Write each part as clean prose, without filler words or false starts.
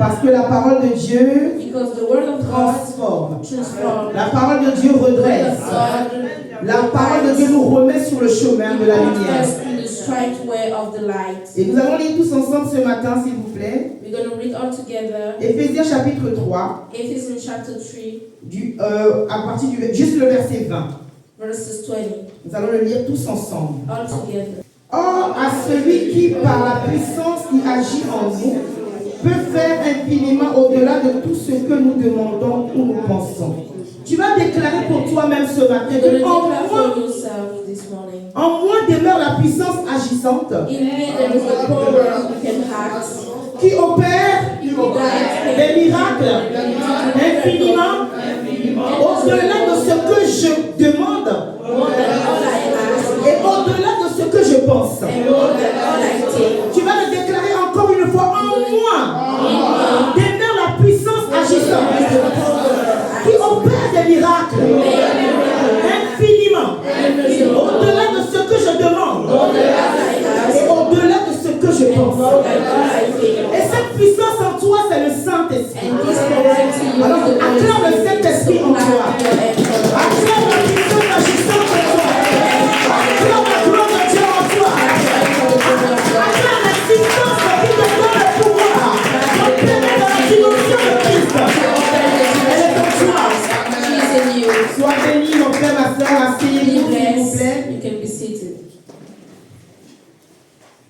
Parce que la parole de Dieu Because the word of God transforme. transforms. La parole de Dieu redresse. La parole de Dieu nous remet sur le chemin de la lumière. In the straight way of the light. Et nous allons lire tous ensemble ce matin, s'il vous plaît. We're going to read all together. Éphésiens chapitre 3, Ephesians chapter 3, à partir juste le verset 20. verses 20. Nous allons le lire tous ensemble. All together. Or, à celui qui, par la puissance qui agit en nous, peut faire infiniment au-delà de tout ce que nous demandons ou nous pensons. Tu vas déclarer pour toi-même ce matin You're going que to en declare for moi yourself this morning. demeure la puissance agissante In me there is a power who can act. qui opère des miracles infiniment au-delà de ce que je demande More than all I ask. et au-delà de ce que je pense. And more than all I think. Tu vas le déclarer encore une fois. En moi demeure la puissance agissante qui opère des miracles infiniment au-delà de ce que je demande et au-delà de ce que je pense. Et cette puissance en toi, c'est le Saint-Esprit. Alors acclame le Saint-Esprit en toi. Acclame la puissance agissante en toi. Acclame la gloire de Dieu en toi. Acclame la puissance qui te donne le pouvoir d'opérer dans la dimension de Christ. Elle est en toi. Sois béni, mon frère, ma soeur, asseyez-vous, s'il vous plaît. You can be seated.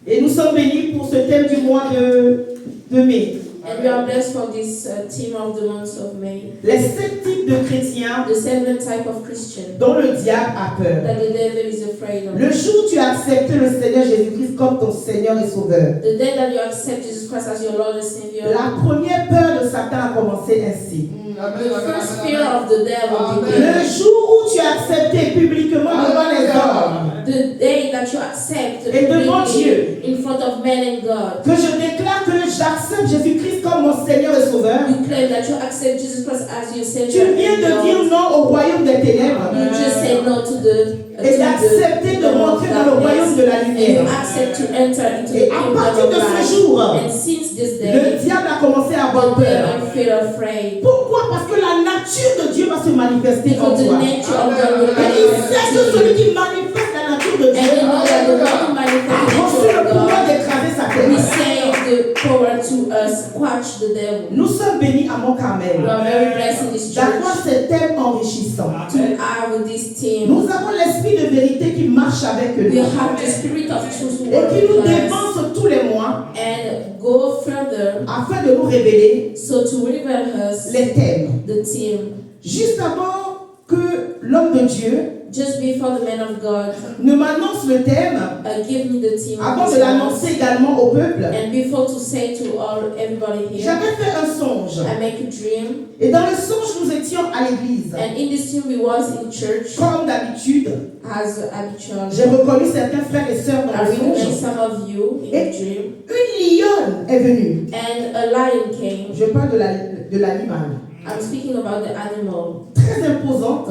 Et nous sommes bénis pour ce thème du mois de mai. And we are blessed for this theme of the month of May. Les 7 types de chrétiens The 7 type of Christian dont le diable a peur. that the devil is afraid of. Le jour où tu as accepté le Seigneur Jésus-Christ comme ton Seigneur et Sauveur, The day that you accept Jesus Christ as your Lord and Savior, la première peur de Satan a commencé ainsi. the first fear of the devil Le begins. jour où tu as accepté publiquement devant les hommes The day that you accept Et devant publicly Dieu. in front of men and God, que je déclare que j'accepte Jésus-Christ comme mon Seigneur et Sauveur, you claim that you accept Jesus Christ as your tu Savior viens de and dire Lord. non au royaume des ténèbres You just say no to the et d'accepter de rentrer dans le royaume de la and you lumière. accept to enter into Et the à kingdom partir of de ce light. jour, And since this le day, diable a commencé à avoir the peur. devil feel afraid. Pourquoi? Parce que la nature de Dieu va se manifester en Because the toi. nature of God will Et il sait que manifest in celui you. qui manifeste la nature de And you Dieu know that the one who a manifests the reçu nature le of pouvoir God d'écraser sa we tête. say the power to squash the devil. Nous sommes bénis à We Mont-Carmel are very blessed in this d'avoir church ces thèmes enrichissants. to have this team. Nous avons l'esprit de vérité qui marche avec We nous have the spirit of truth who et work qui nous with us dépense tous les mois and go further afin de nous révéler so to reveal us les thèmes. the team. Juste avant que l'homme de Dieu Just before the man of God ne m'annonce le thème, give me the team of avant this de month, l'annoncer également au peuple, and before to say to everybody here, j'avais fait un songe. I make a dream, Et dans le songe, nous étions à l'église. and in this dream we was in church Comme d'habitude, as habitual. j'ai reconnu certains frères et sœurs dans I le recognize songe. some of you in the dream, Une lionne est venue. and a lion came. Je parle de l'animal. I'm speaking about the animal, Très imposante.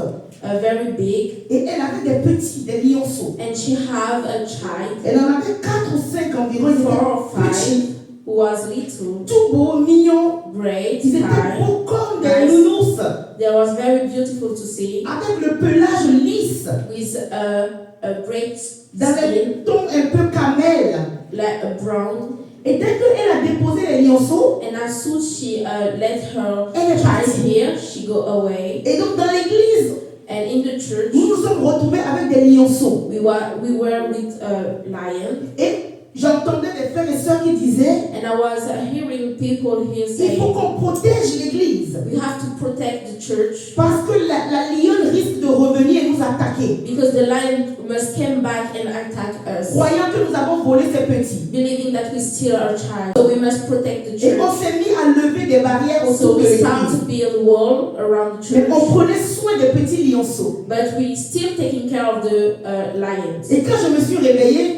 very big, Et elle avait des petits, des lionceaux. and she have a child, Elle en avait 4 ou 5 environ. Ils 4 or étaient 5, petits, who was little, tout beaux, mignons. great, Ils étaient kind. beaux comme des nounous. They was very beautiful to see, Avec le pelage lisse. with a great Dans skin, les tons un peu camel. like a brown. Et dès qu'elle a déposé les lionceaux, And as soon she let her elle est child partie. here, she go away. Et donc dans l'église, And in the church, nous nous sommes retrouvés avec des lionceaux. we were with a lion. Et j'entendais des frères et sœurs qui disaient, And I was hearing people here il saying, faut qu'on protège l'église. we have to protect the church Parce que la lionne risque de revenir et nous attaquer. because the lion must come back and attack us, Croyant que nous avons volé ces petits. believing that we steal our child. So we must protect the Et on church. s'est mis à lever des barrières So autour de we start l'église. to build a wall around the Mais on church, prenait soin des petits lionceaux. but we still taking care of the lions. Et quand je me suis réveillée,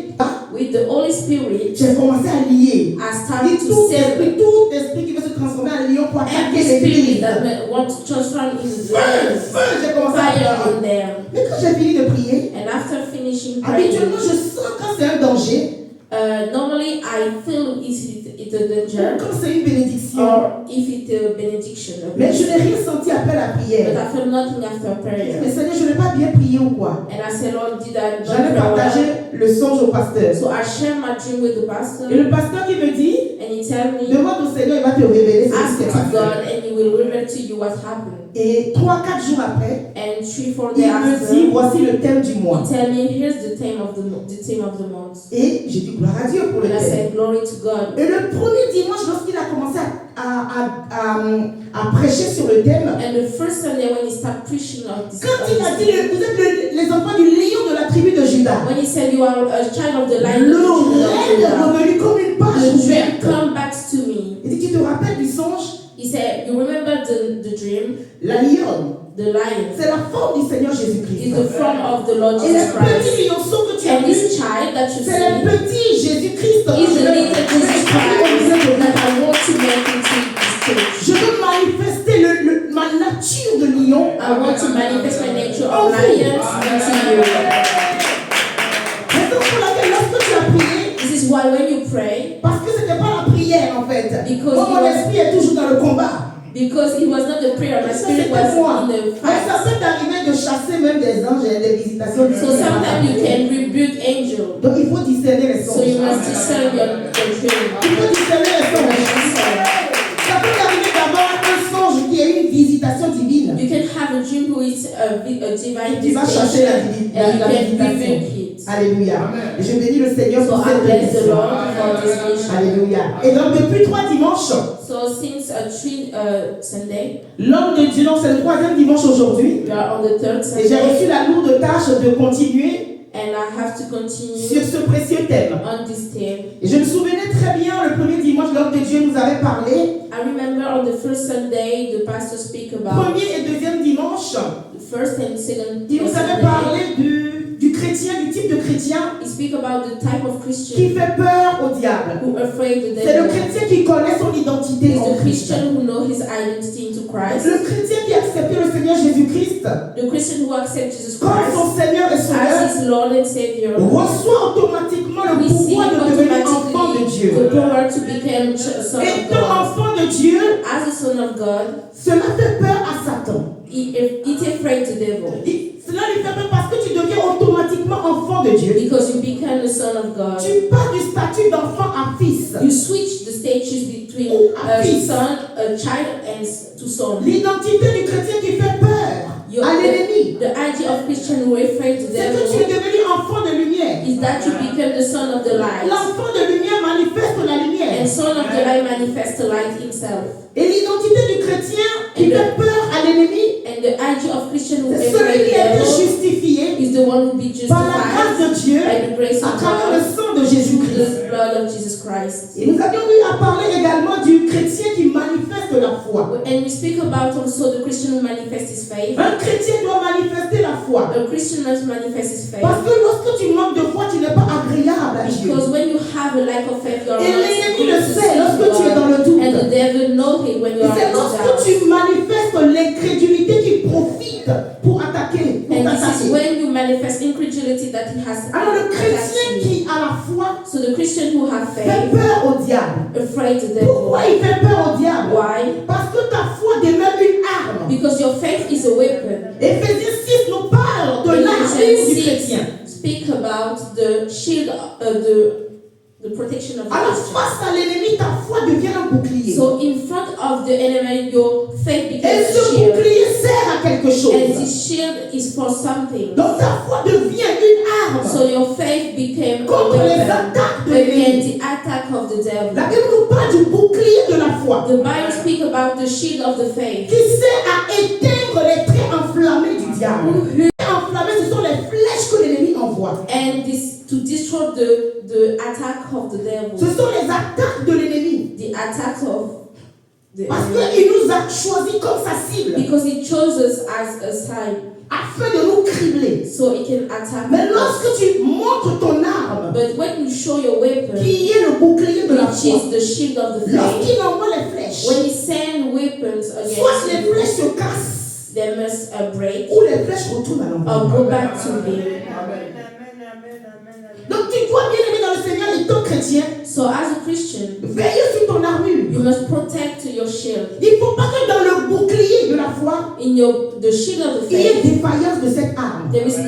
With the Holy Spirit, j'ai commencé à lier. I Et started to tout separate esprit qui veut se transformer en lion pour attaquer every spirit l'église. that want to transform in Feu, lions. feu, j'ai commencé à Fire prier. on them. Mais quand j'ai fini de prier, And after finishing praying, habituellement je sens quand c'est un danger, normally I feel it's a danger. quand c'est une bénédiction. bénédiction. or if it's a benediction. Mais je n'ai rien senti après la But prière. I felt nothing after prayer. Mais Seigneur, je n'ai pas bien prié ou quoi? And I said, Lord, did I not J'allais pray well? partager le songe au pasteur. So I shared my dream with the pastor, Et le pasteur qui me dit, and he told me, demande au Seigneur, il va te révéler ce qui ask s'est to passé. God, and He will reveal to you what happened. Et 3-4 jours après, And 3-4 il days me after, dit, voici le thème du mois. he tell me, here's the theme of the month. Et j'ai dit, gloire à Dieu pour le And I thème. said, glory to God. Et le premier dimanche, lorsqu'il a commencé à prêcher sur le thème, And the first Sunday when he started preaching of this, quand il a dit, vous êtes les enfants du lion de la tribu de Juda, when he said you are a child of the lion le of the tribe of rêve est Judah, revenu comme une page the dream ouverte. come back to me. Il dit, tu te rappelles du songe? He said, you remember the dream? La lionne, The lion c'est la forme du Seigneur is Jésus-Christ. the form of the Lord Et les Jesus petits Christ. lionceaux que tu as And vus, this child that you c'est le see petit Jésus-Christ. is the little Jesus Je Christ that I want to make into this church. veux manifester ma nature de lion. I want to manifest my nature of lion into you. Raison pour laquelle lorsque tu as prié, This is why when you pray, parce que c'était pas la prière en fait. Because Moi, mon it was- esprit est toujours dans le combat. because it was not the prayer, my Ça, spirit c'était was moi. in the Donc, ça fight. peut arriver de chasser même des anges et des visitations. So sometimes you can rebuke angel. Donc il faut discerner les So you songes. must discern your dream. Il faut discerner les You songes. must discern. Ça peut arriver d'avoir un songe qui est une visitation divine. You can have a dream who is a divine Tu vas chasser la visitation, and you can visitation. rebuke it. Alléluia. Et je bénis le Seigneur So pour I cette bless the bénédiction. Lord for this mission. Alléluia. Et donc depuis 3 dimanches, So since Sunday, l'homme de Dieu, donc c'est le 3e dimanche aujourd'hui, we are on the third et j'ai reçu Sunday, la lourde tâche de continuer and I have to continue sur ce précieux thème. on this theme. Et je me souvenais très bien, le premier dimanche, l'homme de Dieu nous avait parlé. I remember on the first Sunday, the pastor speak about Premier et deuxième dimanche, the first and second il nous avait Sunday. parlé du chrétien, du type de chrétien He speak about the type of qui Christian fait peur au diable. who afraid the C'est le devil. chrétien qui connaît son identité It's en the Christ. Christian who know his identity into Christ. Le chrétien qui a accepté le Seigneur Jésus-Christ The Christian who accepts Jesus comme Christ son Seigneur et Sauveur as his Lord and Savior reçoit automatiquement le receive pouvoir de devenir enfant de automatically Dieu. the power to become a son of Étant God. enfant de Dieu, As a son of God, cela fait peur à Satan. it afraid the devil Cela lui fait peur parce que tu deviens automatiquement enfant de Dieu. because you become the son of God. Tu pars du statut d'enfant à fils. You switch the stages between a son, a child, and to son. L'identité du chrétien qui fait peur à l'ennemi, The idea of Christian who afraid the c'est que tu es devil devenu enfant de lumière. is that you become the son of the light. L'enfant de lumière manifeste la lumière. And son of the light manifests the light himself. Et l'identité du chrétien qui fait peur à l'ennemi, And the idea of Christian who c'est afraid celui qui a été the devil justifié is the one who be par la grâce justified de Dieu by the grace à of travers le God sang de through Jésus-Christ. the blood of Jesus Christ. Et nous avions eu à parler également du chrétien qui manifeste la foi. And we speak about also the Christian who manifests his faith. Un chrétien doit manifester la foi. A Christian must manifest his faith. Parce que lorsque tu manques de foi, tu n'es pas agréable à Dieu. Because when you have a lack of faith, you are Et not l'ennemi good le to sait see lorsque tu es dans le God. doute. And the devil knows it when you Et are c'est in lorsque doubt. tu manifestes l'incrédulité qui profite pour attaquer, pour And this is t'attaquer. when you manifest incredulity that he has Alors le chrétien attacked you. qui a la foi So the Christian who have fait faith, peur au diable. afraid the devil. Pourquoi il fait peur au diable? Why? Parce que ta foi demeure une arme. Because your faith is a weapon. Éphésiens 6 nous parle de l'armure du chrétien. Speak about the shield, the protection of the Alors Christian. face à l'ennemi, ta foi devient un bouclier. So in front of the enemy, your faith Et becomes a ce shield. bouclier sert à quelque And chose. this shield is for something. Donc ta foi devient une arme So your faith became a contre les weapon attaques de against l'ennemi. the attack of the La devil. Bible nous parle du bouclier de la foi The Bible speaks about the shield of the faith. qui sert à éteindre les traits enflammés du diable. Les traits enflammés, ce sont les flèches que l'ennemi envoie. And this to destroy the attack of the devil. Ce sont les attaques de l'ennemi. The attack of the Parce enemy. qu'il nous a choisis comme sa cible Because he chose us as a sign. afin de nous cribler. So he can attack Mais us. lorsque tu montres ton arme, But when you show your weapon, qui est le bouclier de la which foi, is the shield of the faith, lorsqu'il envoie les flèches, when you send weapons soit against les you, flèches se cassent they must break ou les flèches retournent à or l'envers. go back to him. Donc tu dois bien aimer dans le Seigneur étant chrétien. So as a Christian, Veille sur ton armure. you must protect your shield. Il ne faut pas que dans le bouclier de la foi, In the shield of the il y ait faith, défaillance de cette arme. there is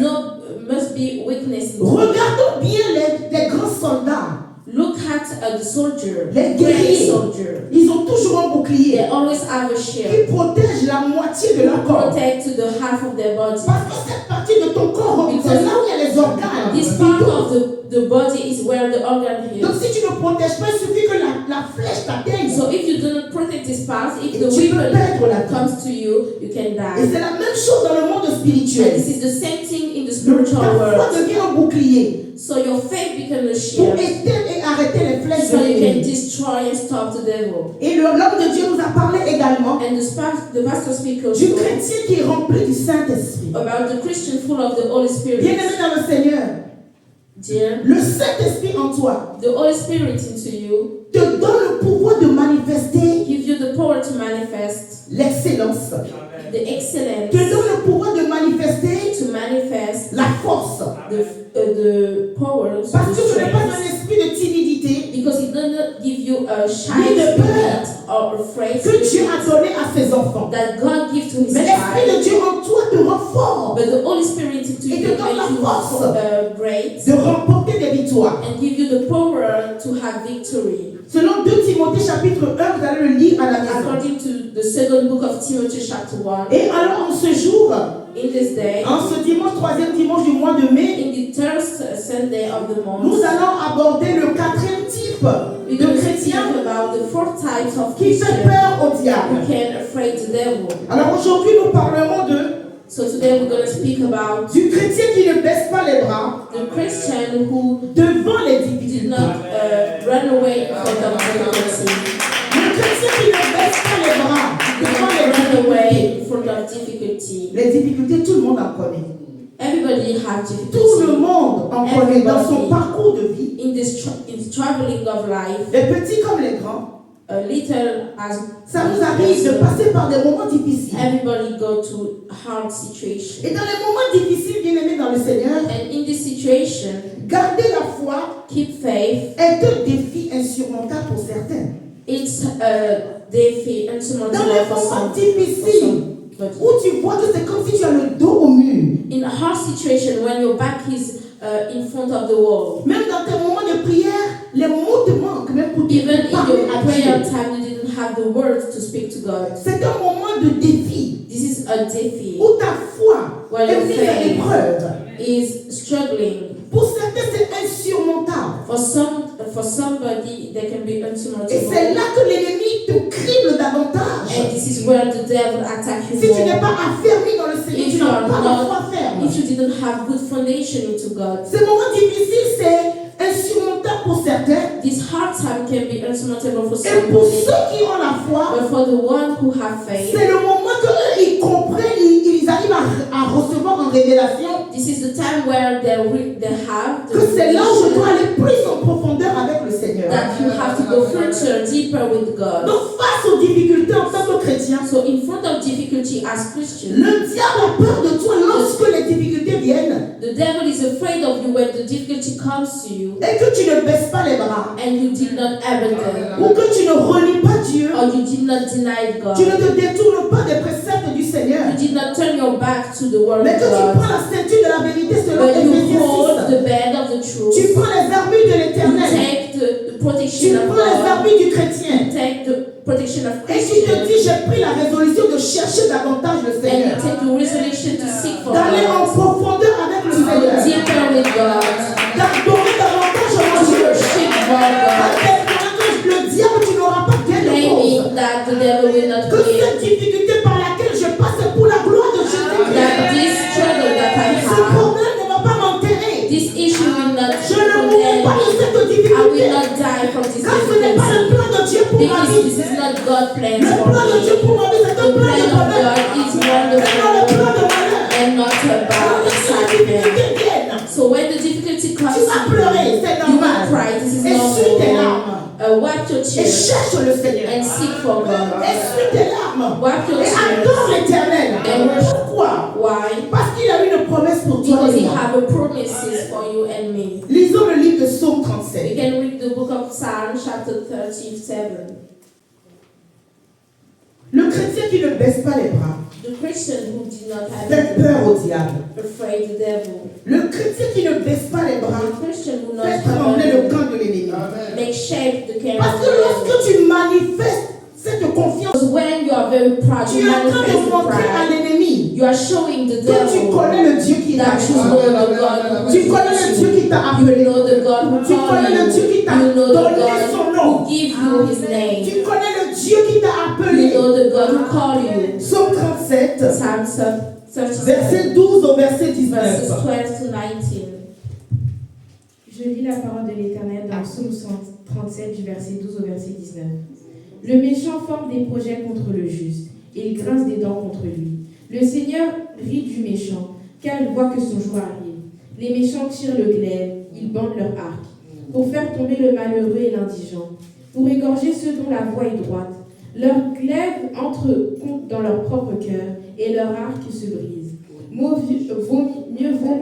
must be weakness. Regardons bien les grands soldats. Look at the soldier, Les great guerriers. soldier. Ils ont toujours un bouclier They always have a shield. qui protège la moitié de leur corps. Protect the half of their body. Parce que cette partie de ton corps, c'est là où il y a les organes. This part of the body is where the organ Donc is. si tu ne protèges pas, il suffit que la flèche t'atteigne. So if you do not protect this part, if the Tu peux weapon perdre la vie. comes to you, you can Et die. c'est la même chose dans le monde And spirituel. this is the same thing in the Ta spiritual foi world. devient un bouclier So your faith becomes a pour shield. éteindre et arrêter les flèches So de you can l'ennemi. destroy and stop the devil. Et l'homme de Dieu nous a parlé également And the pastor speaks also du chrétien qui est rempli du Saint-Esprit. about the Christian full of the Holy Spirit. Bien-aimé dans le Seigneur, Dear, le Saint-Esprit en toi the Holy Spirit into you te donne le pouvoir de manifester gives you the power to manifest l'excellence, the excellence, te donne le pouvoir de manifester to manifest la force. the power, so Parce the que ce n'est pas un strength. esprit de timidité Because it does not give you a shy Ni de spirit or afraid que Dieu spirit a donné à ses enfants. that God gives to His Mais l'Esprit de child. Dieu en toi te rend fort But the Holy Spirit into Et you te donne la makes you force great de remporter des victoires. and give you the power to have victory. Selon 2 Timothée chapitre 1, vous allez le lire à la maison. According to the second book of Timothy chapter 1, Et alors en ce jour, in this day, en ce dimanche, 3e dimanche du mois de mai, in the third Sunday of the month, nous allons aborder le 4e type we're de going to chrétien talk about the four types of qui fait Christians peur au who diable. can afraid the devil. Alors aujourd'hui, nous parlerons So today we're going to speak about du chrétien qui ne baisse pas les bras the Christian who devant les did difficultés. not run away in front of difficulty. Le chrétien qui ne baisse pas les bras Did devant not les run difficultés. away in front of difficulty. Les difficultés, tout le monde en connaît. Everybody has Tout le difficulty. monde en connaît dans son parcours de vie. In the traveling of life, Les petits comme les grands. a little as Ça nous arrive de passer par des moments difficiles. everybody go to hard situation. Et dans les moments difficiles, bien aimés dans le Seigneur, And in this situation, garder la foi keep faith. est un défi insurmontable pour certains. It's a defeat Dans insurmountable les for moments some. difficiles, But où tu vois que c'est comme si tu as le dos au mur. in a hard situation, when your back is in front of the wall, Même dans tes moments de prière, les mots te manquent, même pour te even in parler your à prayer Dieu. time, you didn't have the words to speak to God. C'est un moment de défi This is a defeat où ta foi When est your mise à faith l'épreuve. is struggling. Pour certains, c'est insurmontable. For somebody, they can be Et insurmountable. c'est là que l'ennemi te crible davantage. And this is where the devil attacks you Si tu n'es more. pas affermi dans le Seigneur, If tu you n'as are pas la not- foi ferme. If you didn't have good foundation into God, Ces moments difficiles, c'est insurmontable pour certains. this hard time can be insurmountable for Et pour somebody. ceux qui ont la foi, But for the one who have faith, c'est le moment qu'eux, ils comprennent, ils arrivent à recevoir en révélation this is the time where they have the que c'est là où je dois revelation aller plus en profondeur avec le Seigneur. that you have to go further, deeper with God. Donc face aux difficultés en tant que chrétien, So in front of difficulty as Christians, le diable a peur de toi lorsque les difficultés viennent the devil is afraid of you when the difficulty comes to you et que tu ne baisses pas les bras and you did not abandon ou que tu ne renies pas Dieu, or you did not deny God. tu ne te détournes pas des préceptes du Seigneur, You did not turn your back to the word mais of que tu God, prends la ceinture de la vérité selon but you Éphésiens hold 6. the bed of the truth. Tu prends les armures de You l'éternel. take the Tu protection of prends les God. armures du chrétien. You take the protection of Et tu te Christian. dis, j'ai pris la résolution de chercher davantage le And you Seigneur. take the resolution to seek for D'aller en God. profondeur avec le To go Seigneur. deeper with God. D'adorer davantage mon To Dieu. worship God. Le diable, tu n'auras pas gain de cause. Claiming that the devil will not Que win. cette difficulté par laquelle je passe est pour la gloire de Jésus. That this struggle that I Ce have, problème ne va pas m'enterrer. this issue will not Je ne mourrai pas de condemn me. cette I will difficulté. not die from this Car ce n'est pas le difficulty. plan de Dieu pour ma Because vie. this is not God's plan Le for plan de Dieu me. pour ma vie, c'est The un plan plan de of bonheur. God is C'est pas le plan wonderful de malheur. and not Quand about les excitement. difficultés viennent, So when the difficulty tu comes vas to pleurer, c'est you, you will normal. cry. This is Essuie tes normal. larmes. Wipe your Et tears cherche le Seigneur. and seek for God. Essuie tes larmes. Wipe your Et adore tears. l'Éternel. And worship. Pourquoi? Why? Parce Parce qu'il a une promesse pour toi Because et He moi. have a promises for you and me. Lisons le livre de Psaume We 37. can read the book of Psalm, chapter 37. Le chrétien qui ne baisse pas les bras The Christian who did not fait have peur au diable. afraid the devil. Le chrétien qui ne baisse pas les bras The Christian who fait not trembler le have camp de l'ennemi. make shake the camp Parce of que the devil. lorsque tu manifestes cette confiance, Because when you are very proud, tu you es en train manifest de the montrer à pride. l'ennemi You are showing the que tu devil connais le Dieu qui t'a that you know appelé. the God who Tu connais le Dieu qui t'a You appelé. know the God who Tu called connais le Dieu you. qui t'a You know the donné son God nom. who give you His name. Tu connais le Dieu qui t'a You appelé. know the God who called you. Psaume 37, Psalm 37, verset 12 au verset verses 19. 12 to 19. Je lis la parole de l'Éternel dans Psaume 37 du verset 12 au verset 19. Le méchant forme des projets contre le juste, et il grince des dents contre lui. Le Seigneur rit du méchant, car il voit que son jour arrive. Les méchants tirent le glaive, ils bandent leur arc, pour faire tomber le malheureux et l'indigent, pour égorger ceux dont la voie est droite. Leur glaive entre dans leur propre cœur, et leur arc se brise. Mieux vaut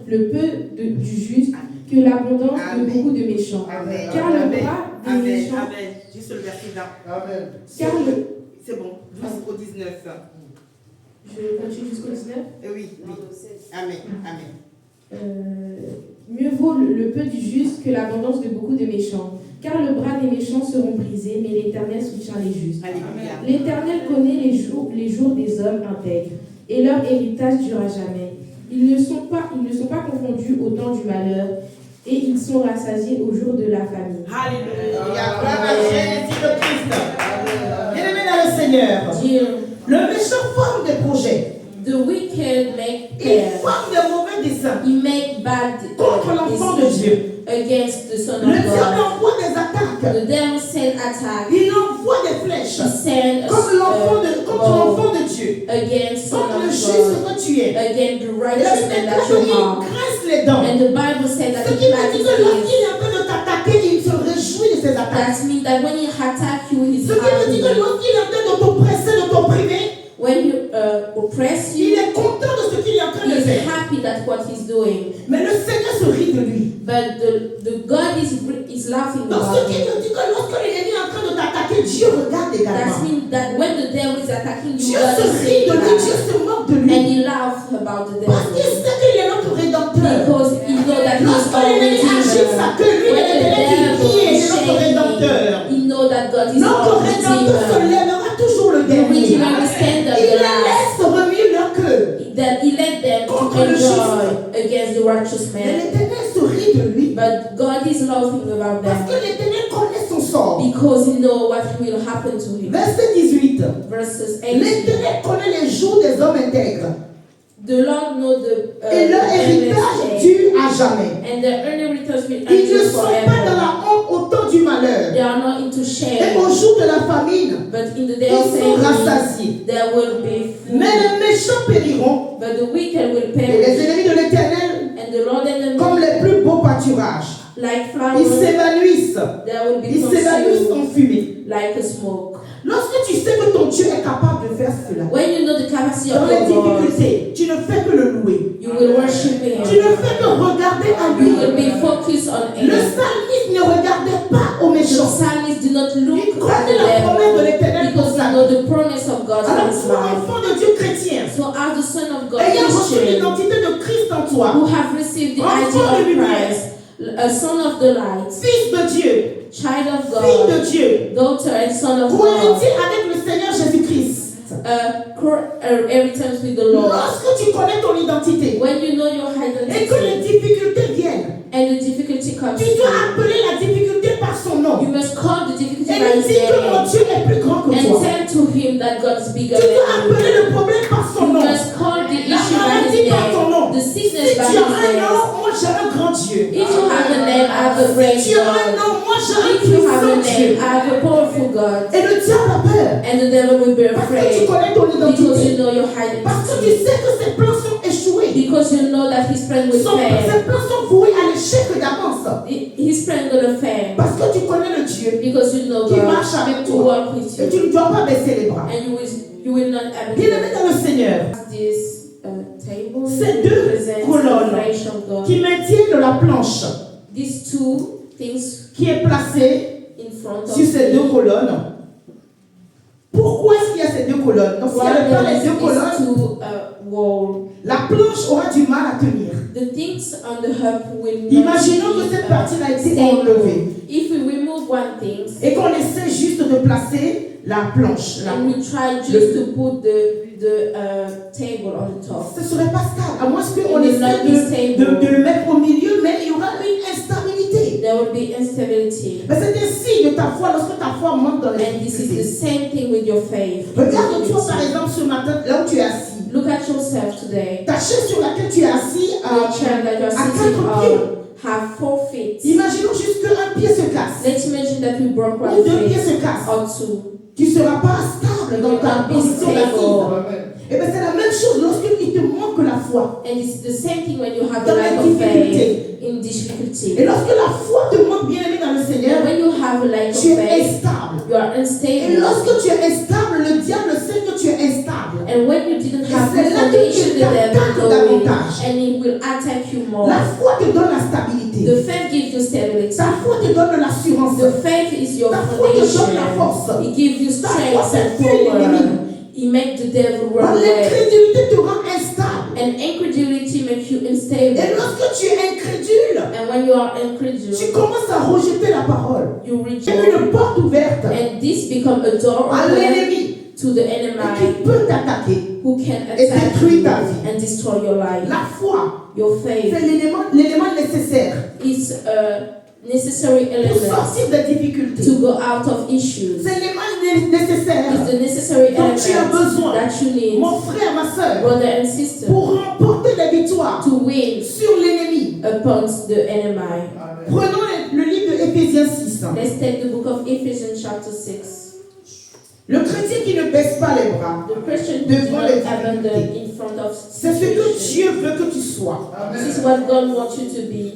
le peu du juste que l'abondance de beaucoup de méchants. Amen. Car le bras des Amen. méchants, Amen. Juste le verset là. Amen. car le, C'est bon. 12 au 19. je continue jusqu'au 19. Oui, oui. Amen. Amen. Mieux vaut le peu du juste que l'abondance de beaucoup de méchants. Car le bras des méchants seront brisés, mais l'Éternel soutient les justes. Alléluia. L'Éternel connaît les jours des hommes intègres, et leur héritage dure à jamais. Ils ne sont pas confondus au temps du malheur, et ils sont rassasiés au jour de la famine. Alléluia. Gloire à Jésus le Christ. Bien-aimé dans le Seigneur. Dear, Le méchant forme des projets. the wicked make Il plans. forme des mauvais desseins He make bad contre l'enfant de decisions Dieu. against the Son Le of diable God. envoie des attaques. The devil send attack. Il envoie des flèches. He send Contre l'enfant de Dieu. against Son Contre le of juste God. que tu es. Against the Et la righteous Bible man dit that qu'il you are. grince les dents. And the Bible said that Ce he qui veut cracked dire his que lorsqu'il teeth. est en train de t'attaquer, il se réjouit de ses attaques. That means that when he attack you, he's Ce qui veut dire que happy. lorsqu'il est en train de t'oppresser, de t'opprimer, When he oppress il you, est content de ce qu'il est en train de he's faire. happy that what he's doing. Mais le Seigneur se rit de lui. But the God is laughing Donc ce about qui him. veut dire que lorsque l'ennemi est en train de t'attaquer, Dieu regarde That également. means that when the devil is attacking you, Dieu God se is rit saying de lui, Dieu that. se moque de And lui. he laughs about the Parce qu'il devil. sait qu'il est notre rédempteur. Because he knows that he's Lorsque our l'ennemi agit sa redeemer. queue, lui, When il the est devil qui est is notre shaking, rédempteur. he knows that God is Notre our rédempteur se redeemer. lèvera toujours le The dernier. redeemer will stand up Il the les last. laisse remuer leur queue. That he led them to Contre le enjoy against the righteous Mais man. l'Éternel se rit de lui. But God is laughing about Parce que them l'Éternel connaît son sort. because he knows what will happen to him. Verset 18. Verses 18. L'Éternel connaît les jours des hommes intègres. The Lord knows the Et leur héritage dure à jamais. and the inheritance will Ils ne endure sont pas dans forever. la honte au temps du malheur. They are not into Et shame, au jour de la famine, but in the day of ils sont famine, rassasiés. there will be food. Mais les méchants périront. But the wicked will Et les perish, ennemis de l'Éternel, and the Lord and the comme les plus beaux pâturages, like ils flowers, s'évanouissent. they will be Ils s'évanouissent consumed en fumée. like a smoke. Lorsque tu sais que ton Dieu est capable de faire cela, When you know the capacity dans of les your God, difficultés, tu ne fais que le louer. you will worship Tu Him. ne fais que regarder à lui. You will be focused on Him. Le psalmiste ne regardait pas aux The méchants. psalmist did not look Il at connaît the la promesse de devil l'Éternel pour because sa he vie. know the promise of God for Alors, his toi, life. enfant de Dieu chrétien, So as the Son of God, ayant reçu Christian, l'identité de Christ en toi, who have received the Enfant idea de of lumière. Christ, a son of the light, fils de Dieu, child of fille de God, Dieu, daughter and son of God, co-héritier avec le Seigneur Jésus-Christ. inheritance with the Lord. Lorsque tu connais ton identité When you know your et que les identity difficultés viennent, and the difficulty comes, tu dois appeler la difficulté par son nom you must call the difficulty et by lui his dire que mon name Dieu est plus grand que and toi. tell to him that God is bigger Tu dois than appeler you. le problème par son You nom. must call the La issue by maladie his par ton nom. name, the Si sickness tu by as his un name. nom, moi j'ai un grand Dieu. If you have a name, I have a great Si tu as un God. nom, moi j'ai un If you have a puissant Dieu. name, I have a powerful God. Et le diable a peur. And the devil will be Parce que tu afraid connais ton because identité. you know your Parce que tu identity. sais que ses plans sont échoués. Because you know that his friend will fail. Ses plans sont voués à l'échec d'avance. His friend gonna fail. Parce que tu connais le Dieu Because you know qui God marche avec to toi. walk with Et tu you. ne dois pas baisser les bras. And you will not Bien-aimé dans le Seigneur, this table Ces deux represents colonnes the flesh of God. qui maintiennent la planche These two things qui est placée in front of sur ces deux me. colonnes. Pourquoi est-ce qu'il y a ces deux colonnes? Donc, s'il n'y Why avait pas there les is deux these colonnes, two wall. la planche aura du mal à tenir. The things on the hub will not Imaginons que be, cette partie-là a été stable. enlevée If we remove one thing et qu'on essaie juste de placer la planche. and we try just to put the table on the top, Ce ne serait pas stable, à moins qu'on It will not be essaie stable. de le mettre au milieu, mais il y aura une instabilité. there will be instability. Mais c'est un signe de ta foi lorsque ta foi monte dans les And this is the difficultés. same thing with your faith. Regarde-toi par exemple ce matin, là où tu es assis. Look at yourself today. Ta chaise sur laquelle tu es assis The chair that you are à sitting 4 pieds. on have 4 feet. Imaginons juste qu'un pied se casse Let's imagine that we broke ou one deux pieds foot se cassent. or two. Tu ne seras pas stable dans ta position d'assise. Et bien c'est la même chose lorsqu'il te manque la foi. And it's the same thing when you have Dans the la lack of difficulté. faith in difficulty. Et lorsque la foi te manque bien aimé dans le Seigneur, And when you have a lack of tu es faith, instable. you are Et unstable. lorsque tu es instable, le diable sait que tu es instable. And when you didn't have c'est the là que foundation, il the devil t'attaque will go in davantage. and he will attack you more. La foi te donne la stabilité. The faith gives you stability. Ta foi te donne l'assurance. The faith is your Ta foi te donne foundation. la force. It gives you Ta foi strength fait and fuir power. l'ennemi. It makes the devil run away. L'incrédulité te rend instable. And incredulity makes you Et unstable. lorsque tu es incrédule, And when you are incredulous, tu commences à rejeter la parole. you C'est reject. une porte ouverte And this becomes a door à open l'ennemi to the et enemy qui peut t'attaquer. who can Et attack détruire you ta vie. and destroy your life. La foi, Your c'est faith l'élément nécessaire is a necessary pour element sortir des difficultés. to go out of issues. C'est l'élément nécessaire, It's the necessary dont tu as element besoin, that you need, mon frère, ma soeur, brother and sister, pour remporter des victoires to win sur l'ennemi. upon the enemy. Prenons le livre de Éphésiens 6. Let's take the book of Ephesians chapter 6. Le chrétien qui ne baisse pas les bras, The Christian who does devant not les abandon difficultés. in front of C'est ce que situations. Dieu veut que tu sois. This is what God wants you to be.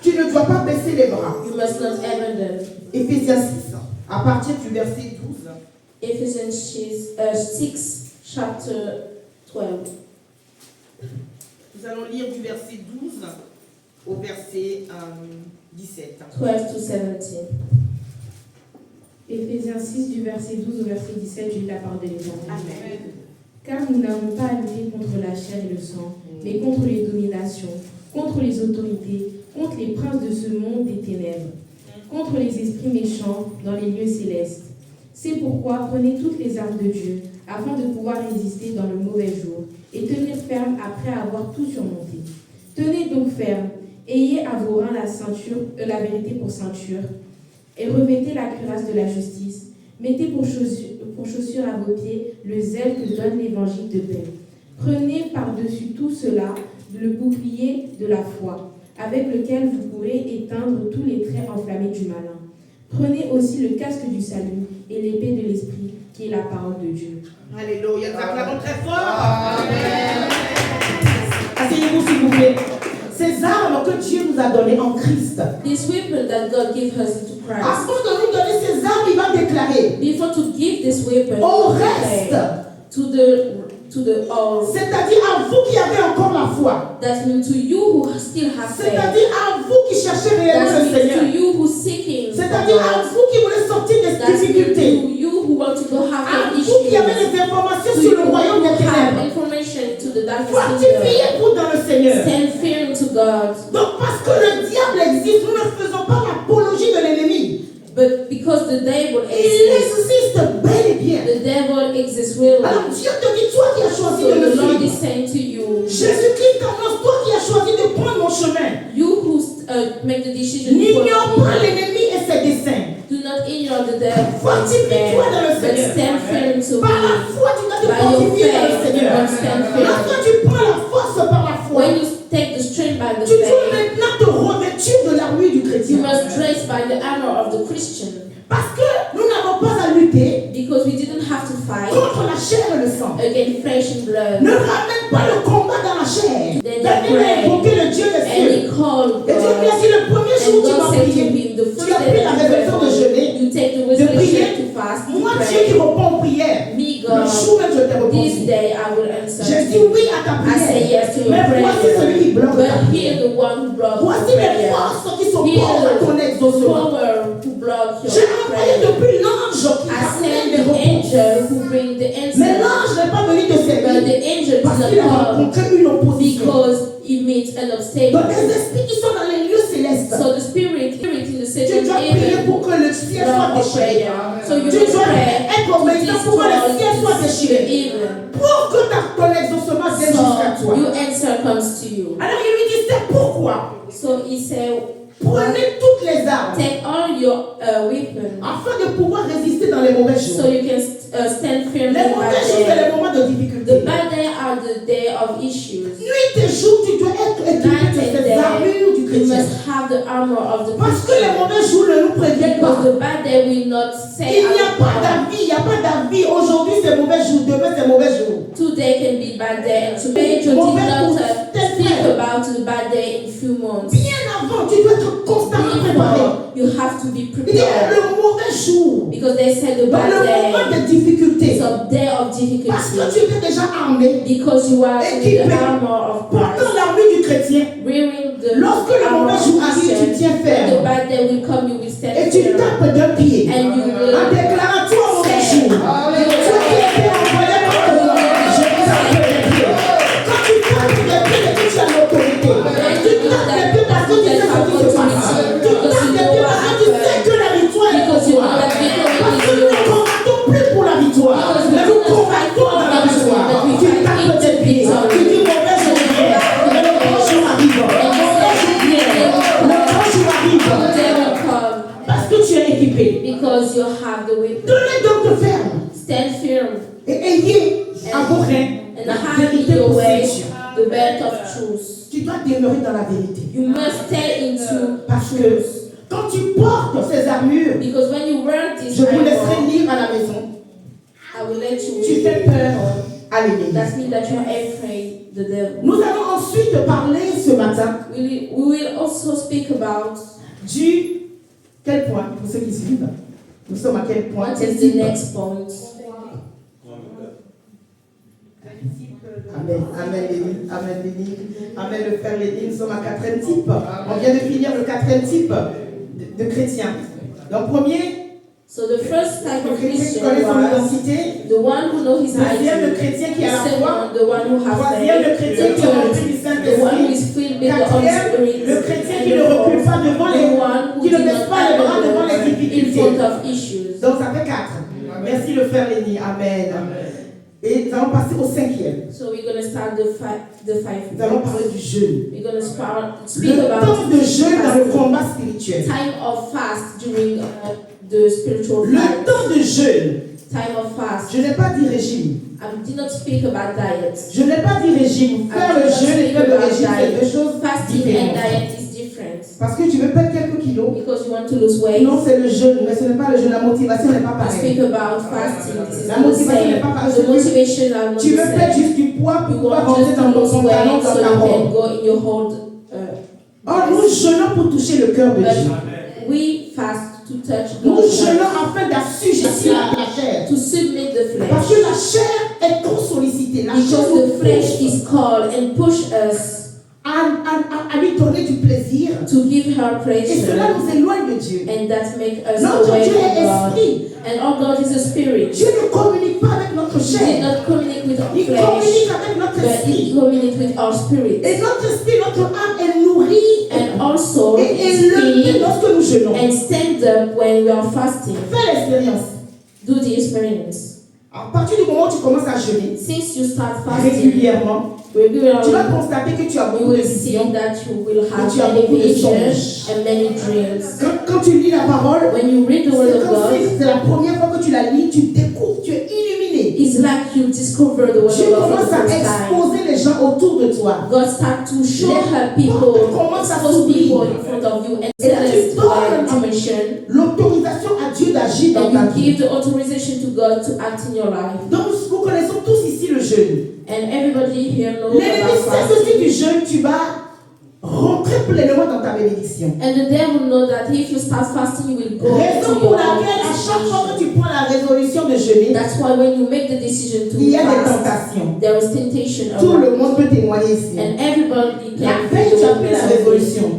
Tu ne dois pas baisser les bras. You must not abandon. Éphésiens 6, à partir du verset 12. Ephesians 6, chapter 12. Nous allons lire du verset 12 au verset 17. 12 to 17. Éphésiens 6 du verset 12 au verset 17, je lis la parole de l'Éternel. Amen. Car nous n'avons pas à lutter contre la chair et le sang, mais contre les dominations, contre les autorités, contre les princes de ce monde des ténèbres, contre les esprits méchants dans les lieux célestes. C'est pourquoi prenez toutes les armes de Dieu, afin de pouvoir résister dans le mauvais jour, et tenir ferme après avoir tout surmonté. Tenez donc ferme, ayez à vos reins la vérité pour ceinture, et revêtez la cuirasse de la justice. Mettez pour chaussure à vos pieds le zèle que donne l'évangile de paix. Prenez par-dessus tout cela le bouclier de la foi, avec lequel vous pourrez éteindre tous les traits enflammés du malin. Prenez aussi le casque du salut et l'épée de l'esprit, qui est la parole de Dieu. Alléluia. Nous acclamons très fort. Amen. Asseyez-vous s'il vous plaît. Ces armes que Dieu nous a données en Christ. This weapon that God gave us to Christ. Avant de nous donner ces armes, il va déclarer Before to give this weapon au okay, reste. to the all, C'est-à-dire à vous qui avez encore la foi. that means to you who still have faith. C'est-à-dire à vous qui cherchez réellement That le means Seigneur. to you who seeking for C'est-à-dire à God. vous qui voulez sortir des That means difficultés. to you who want to go have À an vous qui avez issue. des informations To sur you le who royaume des have ténèbres. information to the darkness kingdom. Fortifiez-vous dans le Seigneur. Stand fearing to God. Donc parce que le diable existe, nous ne faisons pas l'apologie de l'ennemi. But because the devil Il exists, existe bel et bien. the devil exists really. Alors Dieu te dit, toi qui as choisi So de me the Lord is suivre. saying to you, Jésus-Christ t'annonce, toi qui as choisi de prendre mon chemin. you who make the decision to N'ignore follow pas me, l'ennemi et ses desseins. do not ignore the devil, Fortifie-toi dans le but Seigneur. stand fearing to Par la me. foi, tu dois te By your fortifier dans le faith, you Seigneur. must stand fearing. Lorsque tu prends la force par la foi, When you take the strength by the tu dois faith, maintenant te revêtir de l'armure du you chrétien. must dress by the armor of the Christian. Parce que nous n'avons pas à lutter Because we didn't have to fight contre la chair et le sang. against flesh and blood. Ne ramène pas le combat dans la chair. Then Daniel a invoqué le Dieu des And cieux. he called Et Dieu lui a God. dit le premier And jour tu God vas said to prier. him, the Tu first as day pris la that you résolution de jeûner. you take the De prier. resolution to fast, to Moi, Dieu qui pray. réponds aux prières. Me, Le God, jour même je t'ai this répondu. day I will answer J'ai dit you. oui à ta I say prière. yes lui qui bloque ta But prière. hear the one who blocks Voici your les prayer. forces qui sont Hear contre ton the exaucement. power who block your J'ai envoyé prayer. depuis l'ange qui I amène send les the réponses. angel who bring the Mais answer. l'ange n'est pas venu te But servir the angel parce did qu'il a not come rencontré une opposition. because he meets an Donc obstacle. les esprits qui sont dans les lieux célestes, So the spirit in the tu second dois prier heaven pour que le ciel soit block of déchiré. prayer. So you Tu must dois pray être to obéissant pour que le ciel soit destroy the déchiré. evil. Pour que ton exaucement vienne jusqu'à So toi. your answer comes to you. Alors il lui dit, c'est pourquoi So he said, prenez toutes les armes take all your weapons afin de pouvoir résister dans les mauvais jours. so you can stand firm in Les the mauvais bad jours, c'est day. les moments de The difficulté. bad day are the day of issues. Nuit et jour, tu dois être équipé Night de and ces armures du day, you chrétien. must have the armor of the Parce que les Christian. mauvais jours ne nous préviennent Because pas. the bad day will not say Il n'y a pas out d'avis, il n'y a pas d'avis. Aujourd'hui c'est mauvais jour, demain c'est mauvais jour. today can be bad day, and today you did not speak about the bad day in few months. Bien avant, tu dois être constamment préparé. Before, you have to be Il dit prepared. le mauvais jour, Because they said the dans bad le moment day de difficulté, is a day of parce que difficulty. tu étais déjà armé. Because you are with Équipé. the armor of Pourtant Christ. l'armure du chrétien, Wearing the lorsque le armor mauvais of jour arrive, tu Christian, tiens when the ferme. bad day will come, you will stand Et tu firm. tapes d'un pied. And you En will déclarant toi mauvais jour. Toi qui étais envoyé par le monde, je tape des pieds. Quand tu tapes des pieds, c'est que tu as l'autorité. Tu tapes des pieds parce que tu sais ce qui se passe. Tu tapes des pieds parce que tu sais que la victoire est pour because you toi. know that victory Parce is que nous ne yours. combattons plus pour la victoire. Mais nous combattons dans la victoire. Tu tapes des pieds. Tu dis mauvais jour vient. Mais le grand jour arrive. Le mauvais jour vient. Le grand jour arrive. They will come Parce que tu es équipé. because you have the weapon. Tenez donc ferme. Stand firm Et ayez à vos reins and la have in vérité your pour way séduire. the belt of truth. Tu dois demeurer dans la vérité. You must stay into Parce que truth. quand tu portes ces armures, Because when you wear this je vous laisserai armor, lire à la maison. I will let you Tu read. fais peur à l'ennemi. That means that you are afraid the devil. Nous allons ensuite parler ce matin We will also speak about du quel point pour ceux qui suivent. Nous sommes à quel point? what Quel is the type? next point. Amen, amen, Lénie, amen, Lénie, amen, le frère Lénie. Nous sommes à quatrième type. On vient de finir le quatrième type de chrétien. Donc, premier, So the first type le of chrétien qui Christian connaît son was identité. the one who knows his Deuxième, le identity. chrétien qui a la foi. Second, the one who has Troisième, le faith. chrétien qui est rempli du Third, the one who Saint-Esprit. is filled with the Holy Quatrième, Spirit. le chrétien qui And ne the recule fourth, pas devant the les, one who qui ne did baisse not pas les bras devant les in difficultés. front of issues. Donc ça fait 4. Merci le frère Lénie. Amen. Et nous allons passer au cinquième. So we're going to start the five. Nous allons parler du jeûne. We're going to speak Le about temps de jeûne dans le fasting. combat spirituel. Time of fast during the spiritual Le fight. temps de jeûne. Time of fast. Je n'ai pas dit régime. I did not speak about diet. Je n'ai pas dit régime. Faire le jeûne et faire le régime, c'est deux choses Fasting and différentes. diet is different. Parce que tu veux perdre quelques kilos. Because you want to lose weight. Non, c'est le jeûne, mais ce n'est pas le jeûne. La motivation n'est pas I speak pareille. about fasting. This is La not the motivation same. n'est pas pareille. The motivation are not Tu the veux perdre same. juste du poids pour You pouvoir want rentrer just dans to ton lose pantalon, weight dans so ta you can robe. go in your hold. Or, nous jeûnons pour toucher le cœur de Dieu. But we fast to touch Nous God's jeûnons heart, afin d'assujettir la chair. to submit the Parce flesh. que la chair est trop sollicitée. La chair Because nous the flesh pousse is called and push us à lui donner du plaisir. to give her Et cela pleasure, nous éloigne de Dieu. and that make us Notre away Dieu from est God. esprit. And our God is a spirit. Dieu ne communique pas avec notre He did chair. not communicate with our Il flesh, communique avec notre but He esprit. communicates with our spirit. Et notre esprit, notre âme est nourrie And also, et élevée speak lorsque nous jeûnons. and stand up when we are fasting. Fais l'expérience. Do the experience. À partir du moment où tu commences à jeûner Since you start fasting régulièrement, tu vas regularly, constater que tu as you beaucoup de will see visions. that you will have tu as many beaucoup de visions songes. and many dreams. Quand tu lis la parole, When you read the Word c'est of comme God, si c'est la première fois que tu la lis, tu découvres, tu es illuminé. it's like you discover the Word Dieu of God for commence the à first time. exposer les gens autour de toi. God start to show her people, portes commencent à expose s'ouvrir. people in front of you and Et là, tu tell donnes information, l'autorisation à Dieu d'agir dans ta and you vie. give the authorization to God to act in your life. Donc, nous connaissons tous ici le jeûne. And everybody here knows L'ennemi about sait fasting. aussi du jeûne, tu vas rentrer pleinement dans ta bénédiction. And the devil knows that if you start fasting, you will go Raison into pour your laquelle à chaque fois que own. tu prends la résolution de jeûner, That's why when you make the decision to il y a des fast, tentations. there is temptation Tout around. le monde peut témoigner ici. And everybody La can veille, do tu as pris la résolution.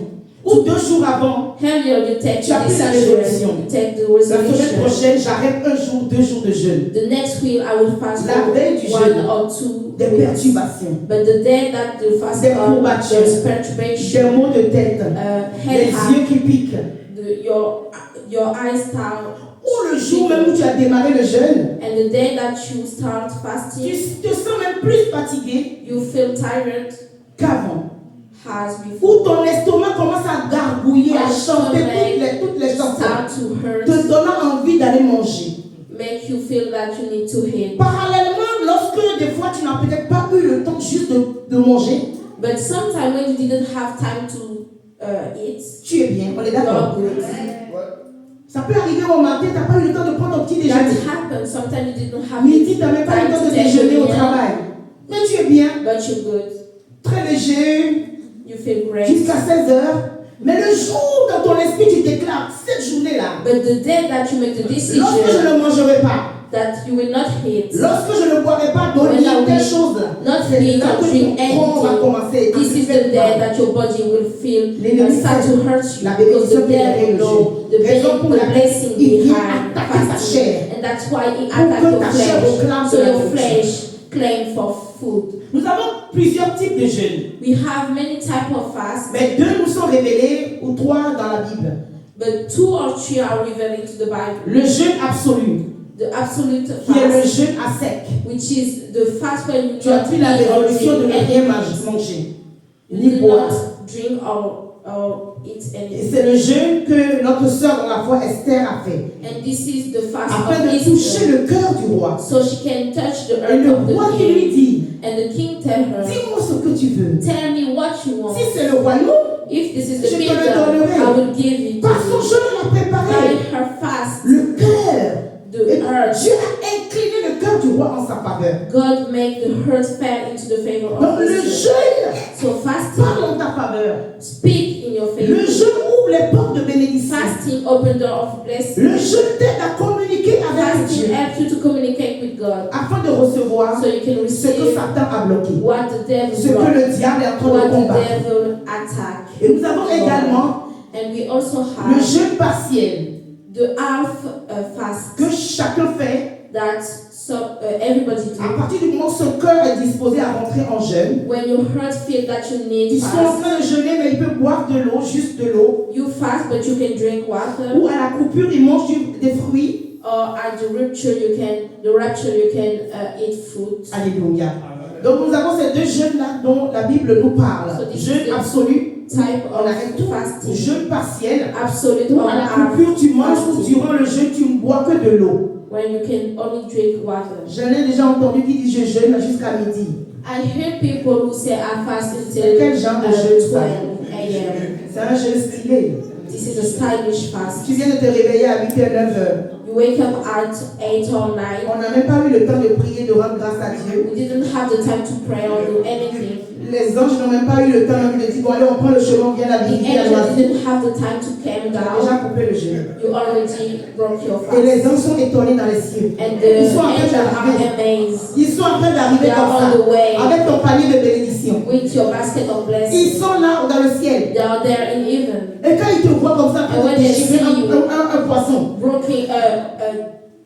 Ou 2 jours avant, Earlier you take Tu as the pris la decision, résolution. you take the la semaine resolution. prochaine, j'arrête 1 jour, 2 jours de jeûne. The next week I will fast La veille du for jeûne, 1 or 2 Des weeks. perturbations, But the day that the fast Des comes, courbatures. there is des perturbation, maux de tête, head les hurt, yeux qui piquent. your eyes start, Ou le jour même où tu as démarré le jeûne, and the day that you start tu fasting, te sens même plus fatigué you feel tired qu'avant. as Ou before. ton estomac commence à gargouiller, à chanter toutes les chansons, Start to hurt, te donnant envie d'aller manger. make you feel that you need to eat. Parallèlement, lorsque des fois tu n'as peut-être pas eu le temps juste de manger, But sometimes when you didn't have time to eat, tu es bien, on est you are d'accord. good. Ça peut arriver au matin, tu n'as pas eu le temps de prendre ton petit déjeuner. That happens. Sometimes you didn't have Midi, tu n'avais pas eu le time temps to de take déjeuner a au meal, travail. Mais tu es bien, but you're good. très léger, You feel great. jusqu'à 16 heures. Mais le jour dans ton esprit, tu déclares, cette journée-là, But the day that you make the lorsque je decision ne mangerai pas, that you will not eat, lorsque je ne boirai pas d'eau When ni I telle will chose-là, not c'est eat là or que drink ton corps va anything, commencer à this is te the faire day mal. that your body will feel L'ennemi start sait to hurt you la because bénédiction the qui est derrière devil le know jeûne. Raison pour the laquelle blessing il vient behind attaquer ta fasting, chair. and that's why he Pour attack que your ta chair flesh, réclame so de la your nourriture. flesh claim for food. Nous avons plusieurs types de jeûnes. We have many type of fast, Mais 2 nous sont révélés, ou 3 dans la Bible. but 2 or 3 are revealed to the Bible. Le jeûne absolu, The absolute qui est le fast, jeûne à sec. which is the fast when you Tu as not pris la eat or résolution de drink ne rien anything. manger, You ni do boire. not drink or eat Et anything. c'est le jeûne que notre sœur dans la foi Esther a fait, And this is the fast afin of de toucher Esther, le cœur du roi. so she can touch the Et earth le of roi the qui lui king. dit, And the king tell her, dis-moi ce que tu veux. tell me what you want. Si c'est le royaume, If this is Je the te le kingdom, donnerai. I will give it to par son you. jeûne, elle a préparé By her fast, le cœur. the Et earth, Dieu a incliné le cœur du roi en sa faveur. God make the earth fall into the favor Donc of le Esther. jeûne So fasting, parle en ta faveur. speak in your Le favor. jeûne ouvre les portes de bénédiction. Fasting open door of blessing. Le jeûne t'aide à communiquer avec Fasting Dieu helps you to communicate with God, afin de recevoir so you can ce que receive Satan a bloqué, what the devil ce que brought, le diable est en train what de the combattre. devil attack. Et nous avons également And we also le have jeûne partiel the half fast que chacun fait that everybody à do. partir du moment où son cœur est disposé à rentrer en jeûne. When your heart feel that you need Ils sont en fast, train de jeûner, mais ils peuvent boire de l'eau, juste de l'eau. you fast but you can drink water, Ou à la coupure, ils mangent des fruits. or at the rapture you can eat fruit. Alléluia. Donc nous avons ces 2 jeûnes-là dont la Bible nous parle. So this Jeûne is the absolu, Type on arrête tout. of fasting. Jeûne partiel, Absolute ou or à la half coupure, tu manges ou fasting, durant le jeûne, tu ne bois que de l'eau. when you can only drink water. J'en ai déjà entendu qui disent je jeûne jusqu'à midi. I hear people who say I fast until Quel genre de jeûne 12 ça? a.m. C'est un jeûne stylé. This is a stylish fast. Tu viens de te réveiller à 8h, 9h. You wake up at 8 or 9. On n'a même pas eu le temps de prier, de rendre grâce à Dieu. We didn't have the time to pray or do anything. Les anges n'ont même pas eu le temps de dire bon allez on prend le chemin, on vient la The visiter à angel l'oiseau. didn't have the time to calm On a down. déjà coupé le jeûne. You already broke your Et fast. les anges sont étonnés dans les cieux. And Ils the sont en train angels are d'arriver. amazed. Ils sont en train d'arriver They are comme on the ça, way avec ton panier de bénédiction. with your basket of Ils blessings. sont là dans le ciel. They are there in heaven, Et quand ils te voient comme ça, And when tu they déchirer see you, un poisson, broken,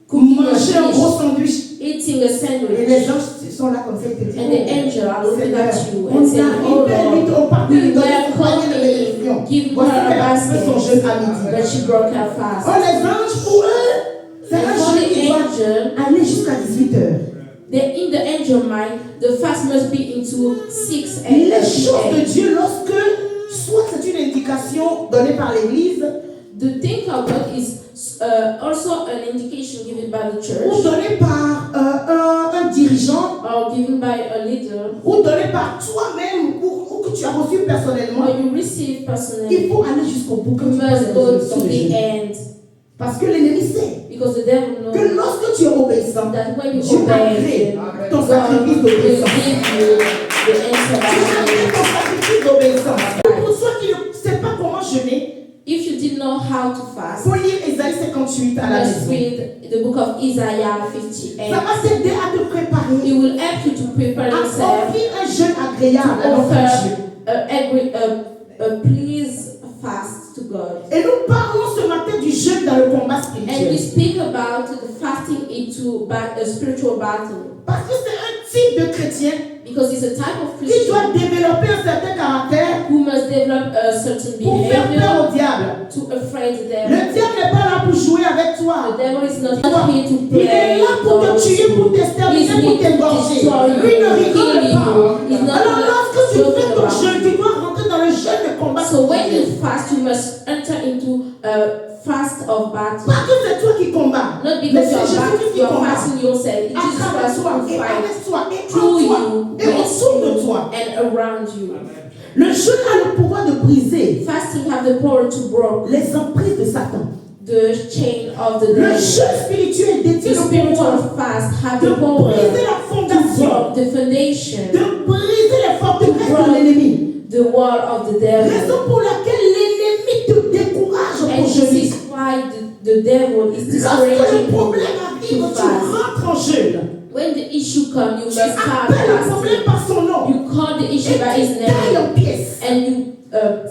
cooking a manger un fish, gros sandwich. eating a Et sandwich. les anges sont là comme ça, ils te disent And the angel are looking at you on and saying, Oh arrive, Lord, on part we de welcome de bénédiction. you. Give her Voici a qu'elle a fait son basket. jeûne à midi. But she broke her Oh, fast. les anges, pour eux, c'est And un for jeûne the qui doit angel, aller jusqu'à 18h. in the angel mind, the fast must be into 6 Les choses de a.m. Dieu, lorsque soit c'est une indication donnée par l'Église, The thing of God is also an indication given by the ou church donnée par un dirigeant, or given by a leader, ou donnée par toi-même, ou que tu as reçu personnellement. or you receive Il personally. faut aller jusqu'au bout quand You tu prends must les go résolutions to de the Dieu. end, Parce que l'ennemi sait because the devil knows que lorsque tu es obéissant, that when you Dieu obey, agrée ton God sacrifice will d'obéissance. give you the answer Tu that agrées you ton sacrifice d'obéissance. Pour ceux qui ne how to fast, faut lire Ésaïe 58 à la just maison. read the book of Isaiah Ça 58. va t'aider à te préparer It will help you to prepare à yourself offrir un jeûne agréable à to notre Dieu. offer a please fast to God. Et nous parlons ce matin du jeûne dans le combat And we spirituel. speak about the fasting into a spiritual battle Parce que c'est un type de chrétien because it's a type of qui Christian doit développer un certain caractère who must develop a certain pour faire peur behavior au diable. to afraid the devil. Le diable n'est pas là pour jouer avec The toi. devil is not here to Il est play là pour te those tuer, pour who- He's t'exterminer, pour here to t'égorger. destroy you, Lui ne kill rigole you. pas. He's not Alors lorsque tu joking fais ton about jeûne, you. tu dois rentrer dans le jeûne de combat So when spirituel. you fast, you must enter into a fast of battle. Pas que c'est toi qui combats, Not mais because c'est you Jésus qui are combat. fasting yourself. It À is travers Christ toi, who et fight avec toi, et en through toi, you, et autour de with toi. you, and around you. Le jeûne a le pouvoir de briser Fasting have the power to break les emprises de Satan. the chain of the Le devil. jeûne spirituel détient The le pouvoir spiritual fast have de the power briser la to fondation, break the foundation, de briser les forteresses de l'ennemi. the wall of the devil. Raison pour laquelle l'ennemi te décourage And pour this jeûner. is why the devil is Lorsque le discouraging problème you arrive, to tu fast. rentres en jeûne. When the issue comes, you Tu must start appelles le problème fasting. par son nom. You call the Et issue by tu his tailles name en pièces. and you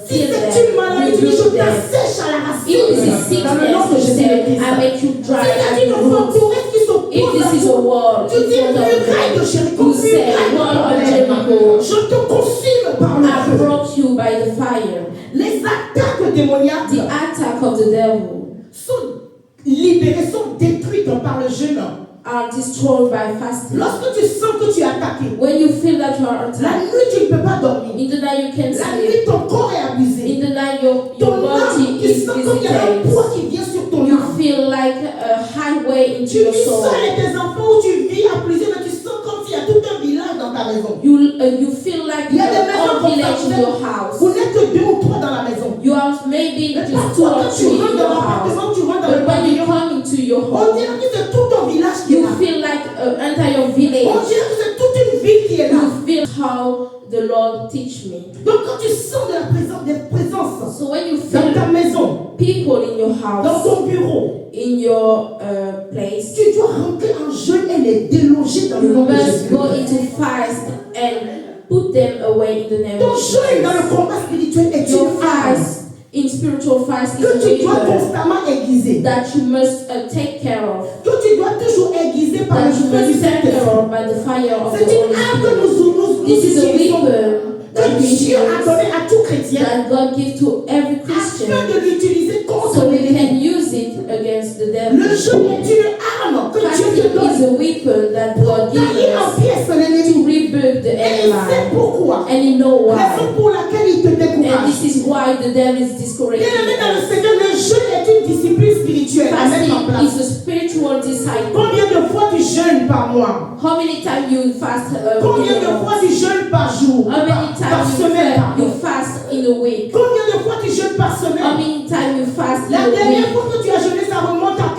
Si kill c'est them, une maladie, tu dis je rebuke them. t'assèche à la If this is racine. Dans le nom de sickness, you say, Jésus-Christ. I make you Si dry c'est at une the root. forteresse qui If s'oppose this à is a toi, wall tu in dis front of muraille de you, Jéricho, you say, muraille de wall of problème. Jericho, Je te consume par le I feu. broke you by the fire. Les attaques démoniaques The attack of the devil sont libérées, sont détruites par le jeûne. are destroyed by fasting. Lorsque tu sens que tu es attaqué, When you feel that you are la attacked, nuit tu ne peux pas dormir. in the night you can La sleep. nuit ton corps est abusé. In the night your Ton âme, body tu is sens qu'il y a un visited. poids qui vient sur ton You âme. feel like a highway into Tu your vis soul. seul et tes enfants ou tu vis à plusieurs, mais tu sens comme s'il y a tout un village dans ta maison. You feel like Il y you a des have maisons all comme ça, village in your house. vous n'êtes que 2 ou 3 dans la maison. You have maybe Mais just 2 parfois or quand tu 3 in rentres dans your house. l'appartement, tu rentres dans le But when you pavillon, come into your on home, dirait que c'est tout ton village qui est you là. feel like an entire On village. dirait que c'est toute une ville qui est là. You feel how the Lord teach me. Donc quand tu sens de la présence, des présences So when you dans ta feel maison, people in your dans house, ton bureau, in your place, tu dois rentrer en jeûne et les déloger dans le you nom de must Jésus. go into fast and put them away in the name Ton of jeûne dans le Jesus. combat spirituel est Your une arme fast in spiritual fast is que tu a dois weapon constamment aiguiser. that you must take care of, Que tu dois toujours aiguiser par le that you feu du must take care Saint-Esprit. of by the fire of the C'est une Holy arme que Spirit. nous This is a utilisons, weapon that que we Dieu a use, donné à tout chrétien, that God gives to every afin Christian, de l'utiliser contre so we l'ennemi. can use it against the devil. Le jeûne est une arme que Dieu Fasting te is donne a weapon that pour God gives tailler en us pièces to l'ennemi. rebuke the Et il sait enemy, pourquoi. and you know Raison why. pour laquelle il te And décourage. this is why the devil is discouraging Bien-aimé dans le us. Seigneur, le jeûne est une discipline spirituelle à mettre en Fasting place. is a spiritual disciple. Combien de fois tu jeûnes par mois? How many times you fast Combien de fois tu jeûnes par jour? How many Par times semaine, you pardon. fast in a week? Combien de fois tu jeûnes par How semaine? many times you fast in La a dernière week? fois que tu as jeûné, ça remonte à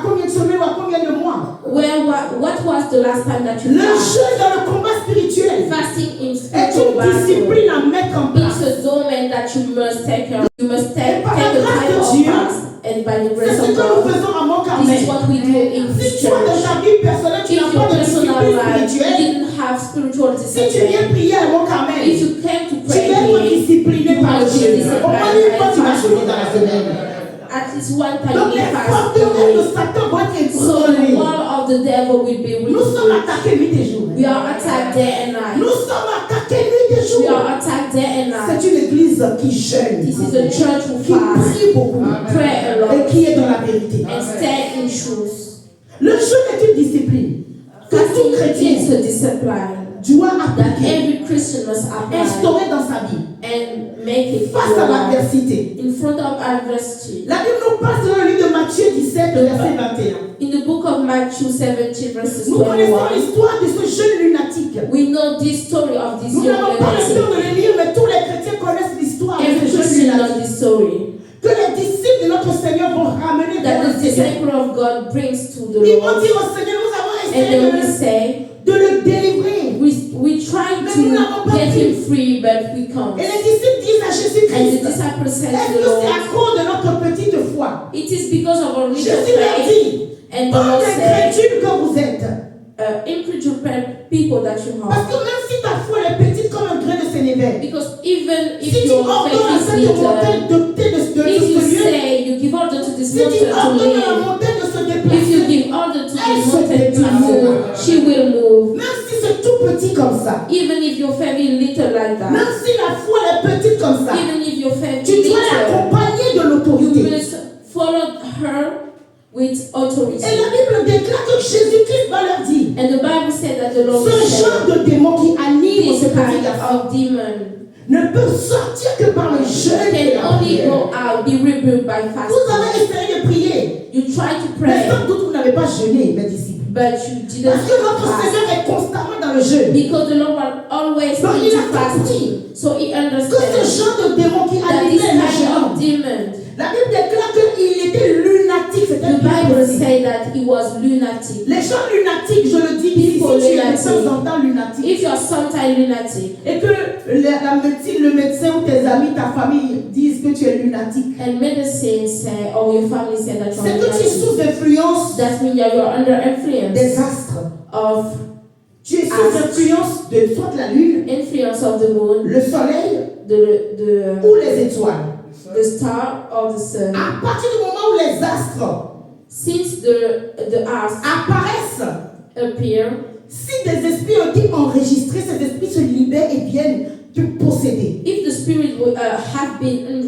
combien de semaines ou à combien de mois? What was the last time that you Le fast? jeûne dans le combat spirituel Fasting in est spiritual une battle. discipline à mettre en place. It's a domain that you must take care of. You must take par la a grâce time de of Dieu, fast, and by the C'est grace ce of que nous God, faisons à mon this is Carmel. what we do in Si this toi, dans church. ta vie personnelle, tu If n'as your pas de personal discipline life spirituelle, didn't have spiritual si tu viens discipline, prier à mon Carmel, if you came to tu pray vas être here, discipliné you par must be Dieu. Au moins une fois, tu vas disciplined jeûner dans la semaine. at least one time Donc you les fast forteresses de a week. Satan vont être So the ébranlées. wall of the devil will be Nous sommes removed. attaqués nuit et jour. We are attacked day and night. Nous sommes attaqués nuit et We jour. are attacked day and night. C'est une église qui jeûne, This is a church who qui fast, prie beaucoup pray a et lot, qui est dans la vérité. and stay in truth. Le jeûne est une discipline que tout Fasting chrétien is a discipline doit that appliquer, every Christian must apply instaurer dans sa vie and make it face à your life. l'adversité. In front of adversity. La Bible nous parle dans le livre de Matthieu 17, verset 21. In the book of Matthew 17, verses Nous connaissons 21, l'histoire de ce jeune lunatique. we know this story of this Nous young n'avons pas le lunatic. temps de le lire, mais tous les chrétiens connaissent l'histoire de Every ce jeune Christian knows lunatique. this story. Que les disciples de notre Seigneur vont ramener vers That le the Seigneur. disciple of God brings to the Ils vont Lord. dire au Seigneur, nous avons And then we essayé say, de le délivrer. we try Mais to nous n'avons pas getting vu. free, but we can't. Et les disciples disent à And the Jésus-Christ, disciples said est-ce to que the c'est Lord, à cause de notre petite foi? it is because of our little Jésus leur faith. dit, And the pas Lord said, d'incrédule que vous êtes. incredulous people that you Parce have. que même si ta foi est petite comme un grain de sénével, Because even si if tu your ordonnes à faith is cette montagne little, de if you ce lieu, say you give order to this si tu mountain to ordonnes à la live, montagne de se if you déplacer, give order to Elle this se mountain to déplace. move, she will move. même si c'est tout petit comme ça, Even if your faith is little like that, même si la foi est petite comme ça, even if your faith tu is dois little, l'accompagner de you l'autorité. will follow her with authority. Et la Bible déclare que Jésus-Christ va leur dire, And the Bible said that the Lord ce said, genre de démon qui anime this ce petit kind garçon of demon ne peut sortir que par le jeûne et can la only prière. go out, be rebuked by Vous fasting. avez essayé de prier, You try to mais pray, sans doute vous n'avez pas jeûné, mes disciples. but you didn't Parce que notre fast. Seigneur est constamment dans le jeûne. Because the Lord was always Donc, il into a fasting. So he Que ce understands genre de démon qui that this animait le kind jeûne, of demon, la Bible déclare qu'il était lunatique, c'était the Bible lunatique. says that he was lunatic. Les gens lunatiques, je le dis ici, si People tu es de lunatic. temps en temps lunatique, If you are sometimes lunatic et que la médecine, le médecin ou tes amis, ta famille disent que tu es lunatique, and medicine say or your family say that you c'est are que tu es lunatic, sous influence that means that you are under des influence astres. of Tu es sous influence de soit la lune, the moon, le soleil the ou les étoiles. star or the sun. À partir du moment où les astres Since the earth apparaissent, appear, si des esprits ont été enregistrés, ces esprits se libèrent et viennent te posséder. if the spirit have been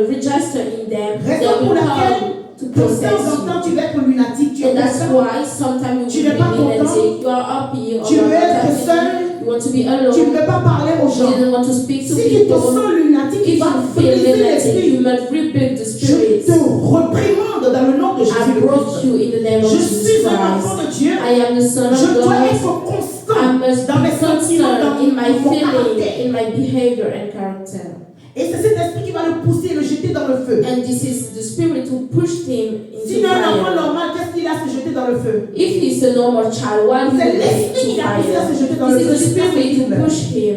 registered in them, they Raison pour will laquelle come to de temps possess en temps you. tu vas être lunatique, tu es And that's content, why sometimes Tu you n'es will pas be content. lunatic, you are happy, or Tu you are veux not être happy, seul, you want to be tu ne alone, veux pas parler aux you gens. didn't want to speak to Si tu te people. sens lunatique, If tu vas you feel briser lunatic, you l'esprit. must rebuke the Je spirits. te reprimande dans le nom de I brought Jésus-Christ. you in the name of Je Jesus suis un enfant Christ. de Dieu. I am the son Je of dois God. être I constant must dans mes be sentiments, dans constant in my mon feeling, caractère. in my behavior and character. Et c'est cet esprit qui va le pousser et le jeter dans le feu. And this is the spirit who pushed him into S'il est un enfant fire. normal, qu'est-ce qu'il a à se jeter dans le feu? If he's a normal child, why would C'est he l'esprit into qui l'a poussé à fire? se jeter dans le This feu. is the spirit who pushed him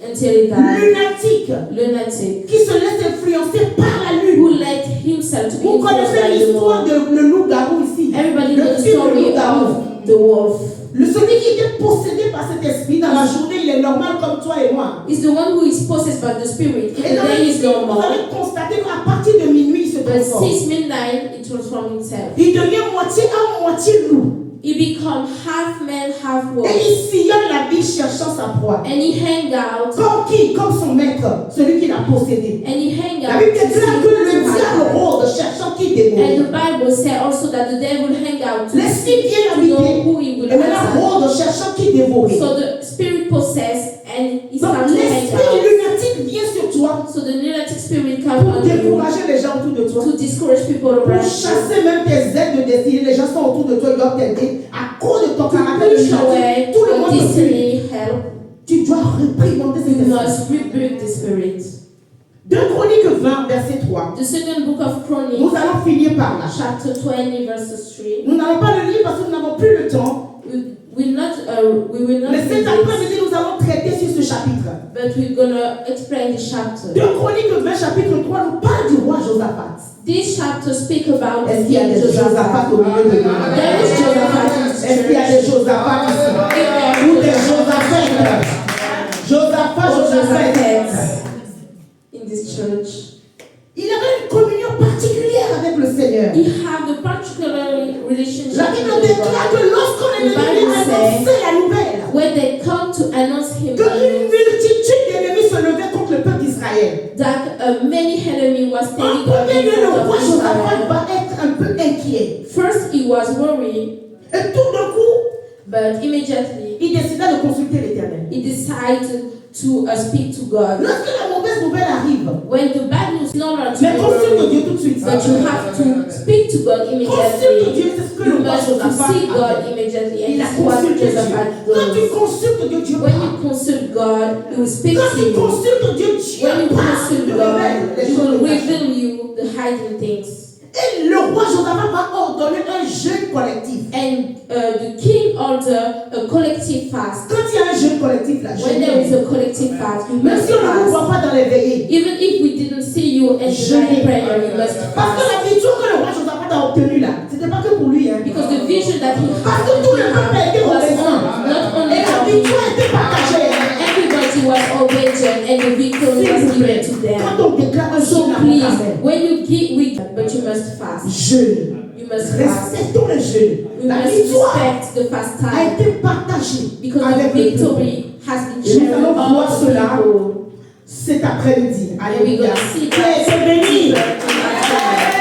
until he died. Lunatique, Lunatic, qui se laisse influencer par la lune. who let himself to be Vous influenced connaissez by the l'histoire moon. de le loup-garou ici. Everybody Le knows the film story loup-garou. of the wolf. Celui qui était possédé par cet esprit dans la journée, il est normal comme toi et moi. Is the one who is possessed by the spirit. If Et the dans le day is film, vous normal, allez constater qu'à partir de minuit, il se but transforme. since midnight, it transforms itself. Il devient moitié homme, moitié loup. He becomes half man, half wolf. Et il sillonne la ville cherchant sa proie. And he hang out, Comme qui? Comme son maître, celui qui l'a possédé. and he hang La out Bible to see déclare que le who to diable have. rôde cherchant qui And dévorer. the Bible says also that the devil hang out to L'esprit see, vient to know l'habiter. who he will Et maintenant attack. rôde cherchant qui dévorer. So the spirit possess and he Donc starts to hang l'esprit out. lunatique vient sur toi So the lunatic spirit comes pour on you décourager les gens autour de toi. to discourage people Pour around you. chasser même tes aides de destinée. Les gens sont autour de toi, ils doivent t'aider. À cause de ton caractère Push away lunatique, tout le your monde te suit. destiny help. Tu dois réprimander cet You esprit. must rebuke the spirit. 2 Chroniques 20, verset 3. The second book of Chronicles, Nous allons finir par là. chapter 20, verses 3. Nous n'allons pas le lire parce que nous n'avons plus le temps. We will not Mais cet read it, après-midi, nous allons traiter sur ce chapitre. but we're gonna explain the chapter. 2 Chroniques 20, chapitre 3, nous parle du roi Josaphat. This chapter speak about Est-ce qu'il y a des King Josaphat au milieu de nous? There is Josaphat in this Est-ce qu'il y a des church. Josaphat ici? Ou des Josaphats? Josaphat. In this church. Il avait une communion particulière avec le Seigneur. He have a particular relationship La Bible with déclare God. que lorsqu'on est The venu Bible annoncer la nouvelle, When they come to announce him qu'une multitude d'ennemis se levait contre le peuple d'Israël. that many enemy was En standing premier lieu, le up roi in front of Josaphat Israel. va être un peu inquiet. First he was worried, Et tout d'un coup, but immediately il décida de consulter l'Éternel. he decided to speak to God. Lorsque la mauvaise nouvelle arrive, When the bad news normal to mais be consulte worried, Dieu tout de suite. but you have to speak to God Consulte immediately. Dieu, c'est ce que You le roi must to Josaphat see a God fait. immediately, and Il a that's what consulté Dieu. Josaphat Quand tu does. consultes Dieu, Dieu When parle. you consult God, He will speak Quand to tu you. consultes Dieu, Dieu When you parle, consult te God, révèle les He choses will cachées. reveal you the hiding things. Et le roi Josaphat va ordonner un jeûne collectif. And the king ordered a collective fast. Quand il y a un jeûne collectif, là, When there is a collective enchaîner. prayer, you must Parce que fast. la victoire que le roi Josaphat a obtenue là, c'était pas que pour lui. Hein. Because the vision that he Parce had que tout le peuple a été was obéissant. not only Et la for him, victoire était partagée. everybody was obedient and the victory S'il was vous plaît, given to them. quand on déclare un So jeûne please, amen, when you give, but you must fast. jeûne. You must fast. Respectons le jeûne. You La must victoire respect the fast a time été partagée because the avec le peuple. victory has been Et nous shared allons with voir all cela people. cet après-midi. And we Alléluia. gonna see Tu es that. béni. We're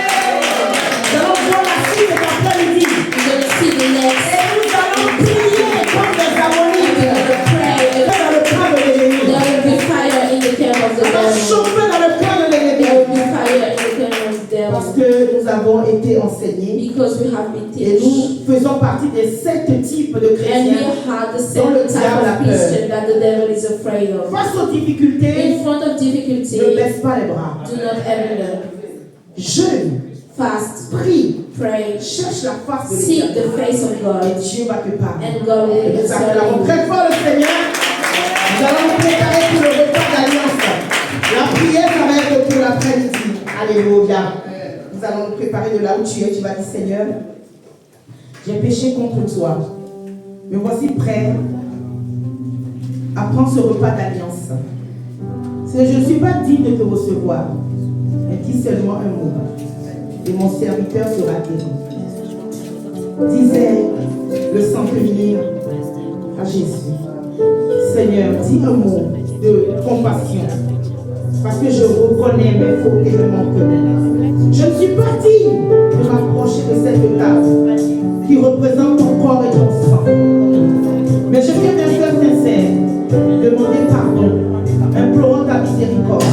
Nous allons voir la suite cet après-midi. gonna see the next. Et nous allons prier comme des ammonites. We're gonna pray. Dans le camp de l'ennemi. There will be fire in the camp of the On va devil. chauffer dans le camp de There l'ennemi. will be fire in the camp of the Parce devil. que nous avons été enseignés. Because we have been Et taught. nous faisons partie des 7 types de And we chrétiens. have the Dans le same type diable a of peur. Christian that the devil is afraid of. Face aux difficultés, In front of difficulty, ne baisse pas les bras. do not ever learn. Jeûne, Fast, prie, pray, cherche la face de seek the l'Éternel. face of Et God, Dieu va te parler. and God Et will nous answer acclamons you. très fort le Seigneur. Nous allons nous préparer pour le repas d'alliance. La prière, ça va être pour l'après-midi. Alléluia. Nous allons nous préparer de là où tu es. Tu vas dire, Seigneur, j'ai péché contre toi. Me voici prêt à prendre ce repas d'alliance. Seigneur, je ne suis pas digne de te recevoir. Mais dis seulement un mot. Et mon serviteur sera guéri. Disait le centenier à Jésus. Seigneur, dis un mot de compassion. Parce que je reconnais mes fautes et mes manquements. Je ne suis pas digne de m'approcher de cette table qui représente ton corps et ton sang. Mais je viens d'un cœur sincère demander pardon, implorant ta miséricorde.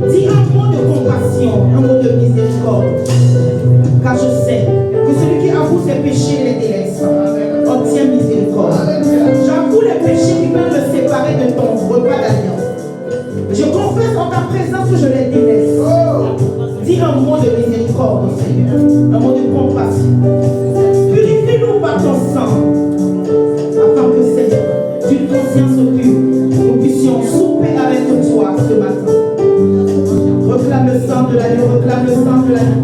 Dis un mot de compassion, un mot de miséricorde. Car je sais que celui qui avoue ses péchés et les délaisse obtient miséricorde. J'avoue les péchés qui peuvent me séparer de ton repas d'alliance. Je confesse en ta présence que je les délaisse. Dis un mot de miséricorde, Seigneur, un mot de compassion. Purifie-nous par ton sang, afin que, Seigneur, d'une conscience pure, nous puissions souper avec toi ce matin. Reclame le sang de l'agneau, reclame le sang de l'agneau.